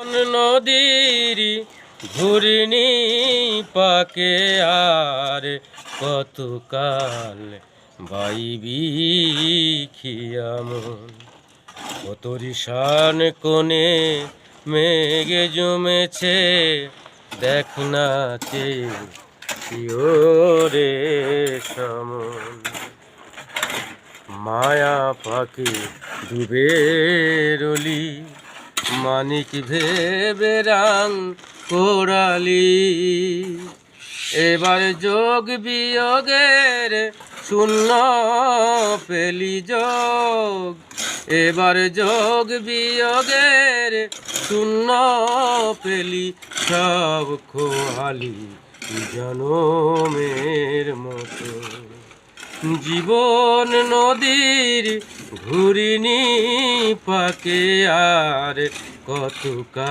নদীর ঘূর্ণি পাকে আর কতকাল বাইবি খিয়ামন। কতরি শান কোণে মেঘে জমেছে, দেখ না রে সমন। মায়া পাখি ডুবে রলি, মানিক ভেবে রাং কোরালি। এবার যোগ বিয়োগের শূন্য পেলি যোগ, এবার যোগ বিয়োগের শূন্য পেলি, সব খোয়ালি জনমের মতো। জীবন নদীর ঘূর্ণি পাকে আর কতকাল